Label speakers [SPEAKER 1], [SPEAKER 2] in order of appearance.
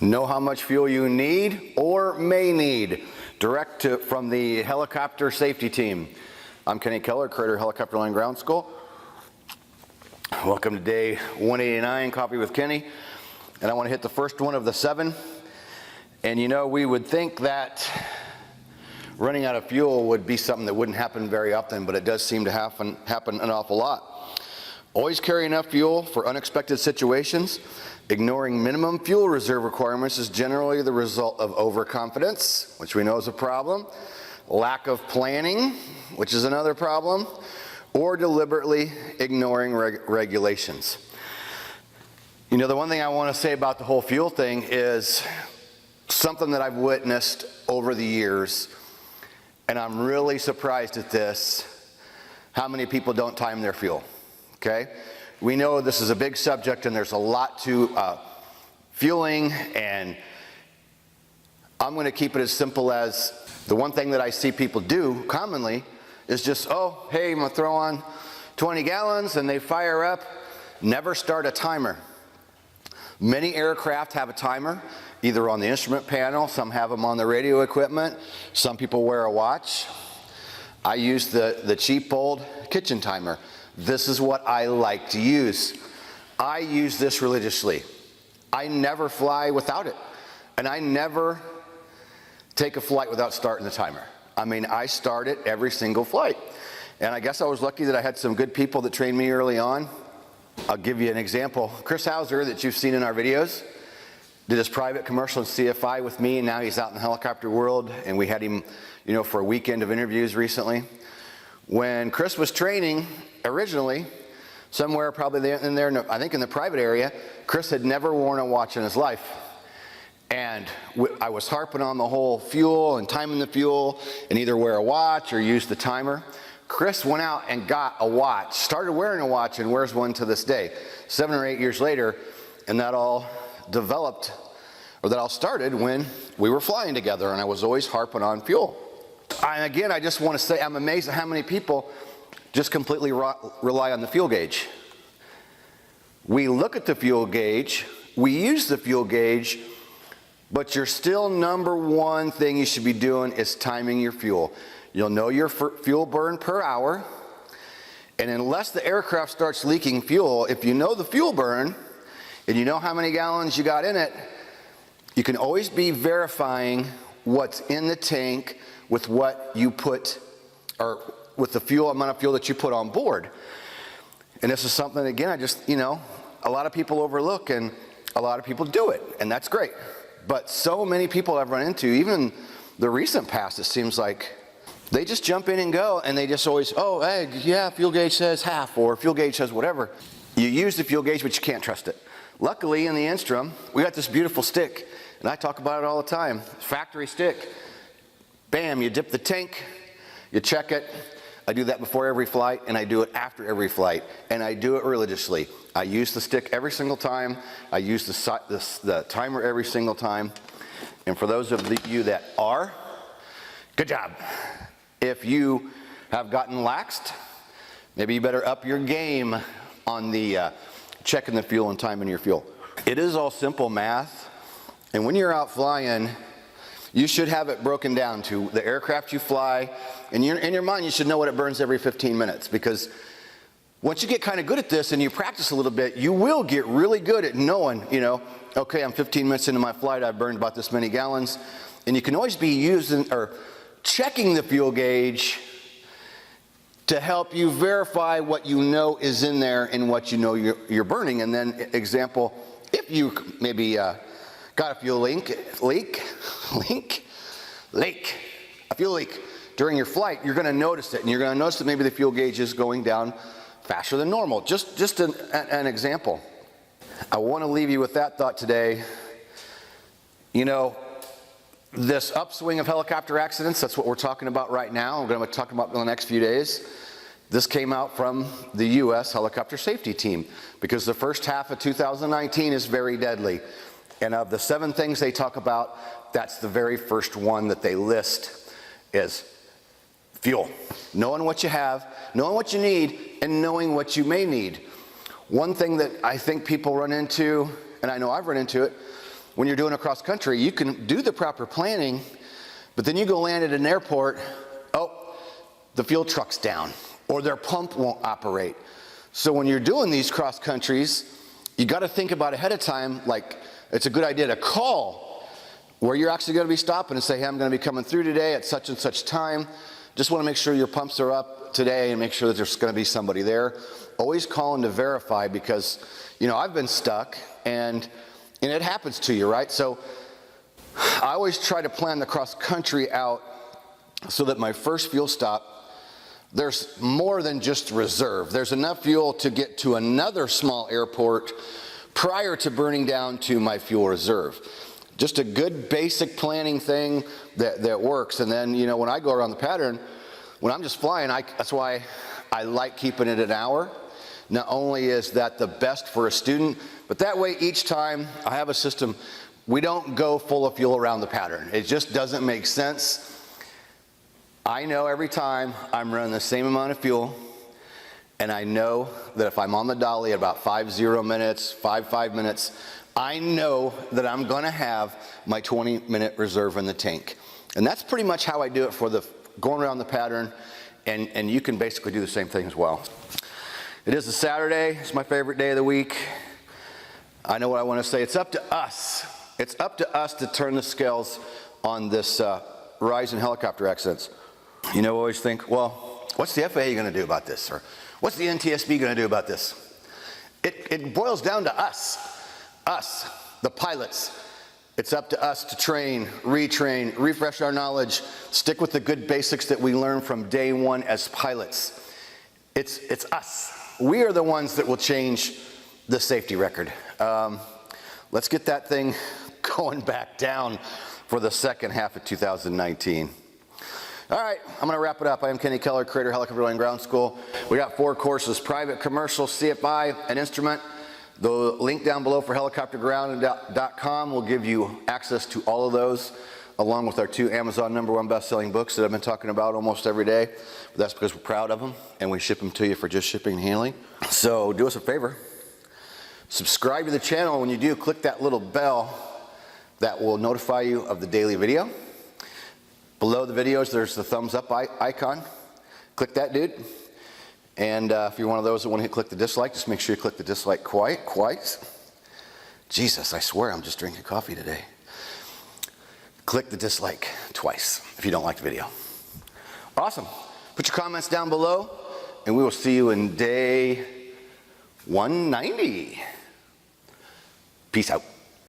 [SPEAKER 1] Know how much fuel you need or may need. From the helicopter safety team. I'm Kenny Keller, creator of Helicopter Line Ground School. Welcome to day 189, Coffee with Kenny. And I want to hit the first one of the 7. And you know, we would think that running out of fuel would be something that wouldn't happen very often, but it does seem to happen an awful lot. Always carry enough fuel for unexpected situations. Ignoring minimum fuel reserve requirements is generally the result of overconfidence, which we know is a problem, lack of planning, which is another problem, or deliberately ignoring regulations. You know, the one thing I want to say about the whole fuel thing is something that I've witnessed over the years, and I'm really surprised at this, how many people don't time their fuel, okay? We know this is a big subject and there's a lot to fueling, and I'm going to keep it as simple as the one thing that I see people do commonly is just, oh, hey, I'm going to throw on 20 gallons and they fire up. Never start a timer. Many aircraft have a timer, either on the instrument panel, some have them on the radio equipment, some people wear a watch. I use the cheap old kitchen timer. This is what I like to use. I use this religiously. I never fly without it. And I never take a flight without starting the timer. I mean, I start it every single flight. And I guess I was lucky that I had some good people that trained me early on. I'll give you an example. Chris Hauser, that you've seen in our videos, did his private commercial in CFI with me, and now he's out in the helicopter world, and we had him, you know, for a weekend of interviews recently. When Chris was training originally, somewhere probably in there, I think in the private area, Chris had never worn a watch in his life. And I was harping on the whole fuel and timing the fuel and either wear a watch or use the timer. Chris went out and got a watch, started wearing a watch, and wears one to this day, 7 or 8 years later, and that all developed, or that all started when we were flying together, and I was always harping on fuel. And again, I just want to say I'm amazed at how many people just completely rely on the fuel gauge. We look at the fuel gauge, we use the fuel gauge, but your still number one thing you should be doing is timing your fuel. You'll know your fuel burn per hour, and unless the aircraft starts leaking fuel, if you know the fuel burn and you know how many gallons you got in it, you can always be verifying what's in the tank with what you put, or with the fuel, amount of fuel that you put on board. And this is something, again, I just, you know, a lot of people overlook and a lot of people do it, and that's great. But so many people I've run into, even the recent past, it seems like they just jump in and go, and they just always, oh, hey, yeah, fuel gauge says half, or fuel gauge says whatever. You use the fuel gauge, but you can't trust it. Luckily, in the Instrum, we got this beautiful stick, and I talk about it all the time. Factory stick. Bam, you dip the tank, you check it. I do that before every flight, and I do it after every flight, and I do it religiously. I use the stick every single time. I use the timer every single time. And for those of you that are, good job. If you have gotten laxed, maybe you better up your game on the checking the fuel and timing your fuel. It is all simple math, and when you're out flying, you should have it broken down to the aircraft you fly, and in your mind you should know what it burns every 15 minutes, because once you get kind of good at this and you practice a little bit, you will get really good at knowing, you know, okay, I'm 15 minutes into my flight, I've burned about this many gallons, and you can always be using or checking the fuel gauge to help you verify what you know is in there and what you know you're burning. And then, example, if you maybe got a fuel a fuel leak during your flight, you're going to notice it, and you're going to notice that maybe the fuel gauge is going down faster than normal. Just an example. I want to leave you with that thought today. You know, this upswing of helicopter accidents, that's what we're talking about right now. We're going to talk about in the next few days. This came out from the U.S. Helicopter Safety Team, because the first half of 2019 is very deadly. And of the 7 things they talk about, that's the very first one that they list is fuel. Knowing what you have, knowing what you need, and knowing what you may need. One thing that I think people run into, and I know I've run into it, when you're doing a cross country, you can do the proper planning, but then you go land at an airport, oh, the fuel truck's down, or their pump won't operate. So when you're doing these cross countries, you got to think about ahead of time, like it's a good idea to call where you're actually going to be stopping and say, hey, I'm going to be coming through today at such and such time. Just want to make sure your pumps are up today and make sure that there's going to be somebody there. Always calling to verify, because, you know, I've been stuck and it happens to you, right? So I always try to plan the cross country out so that my first fuel stop, there's more than just reserve. There's enough fuel to get to another small airport prior to burning down to my fuel reserve. Just a good basic planning thing that works. And then, you know, when I go around the pattern, when I'm just flying, that's why I like keeping it an hour. Not only is that the best for a student, but that way each time I have a system, we don't go full of fuel around the pattern. It just doesn't make sense. I know every time I'm running the same amount of fuel, and I know that if I'm on the dolly at about 5 minutes, 5 minutes, I know that I'm gonna have my 20-minute reserve in the tank. And that's pretty much how I do it for the going around the pattern, and you can basically do the same thing as well. It is a Saturday, it's my favorite day of the week. I know what I wanna say, it's up to us. It's up to us to turn the scales on this rise in helicopter accidents. You know, I always think, well, what's the FAA gonna do about this? Or what's the NTSB gonna do about this? It boils down to us, the pilots. It's up to us to train, retrain, refresh our knowledge, stick with the good basics that we learned from day one as pilots. It's us. We are the ones that will change the safety record. Let's get that thing going back down for the second half of 2019. All right, I'm gonna wrap it up. I am Kenny Keller, creator of Helicopter Land Ground School. We got 4 courses: private, commercial, CFI, and instrument. The link down below for helicopterground.com will give you access to all of those, along with our 2 Amazon #1 best-selling books that I've been talking about almost every day. That's because we're proud of them, and we ship them to you for just shipping and handling. So do us a favor. Subscribe to the channel. When you do, click that little bell that will notify you of the daily video. Below the videos, there's the thumbs up icon. Click that, dude. And if you're one of those that want to click the dislike, just make sure you click the dislike twice. Jesus, I swear I'm just drinking coffee today. Click the dislike twice if you don't like the video. Awesome. Put your comments down below, and we will see you in day 190. Peace out.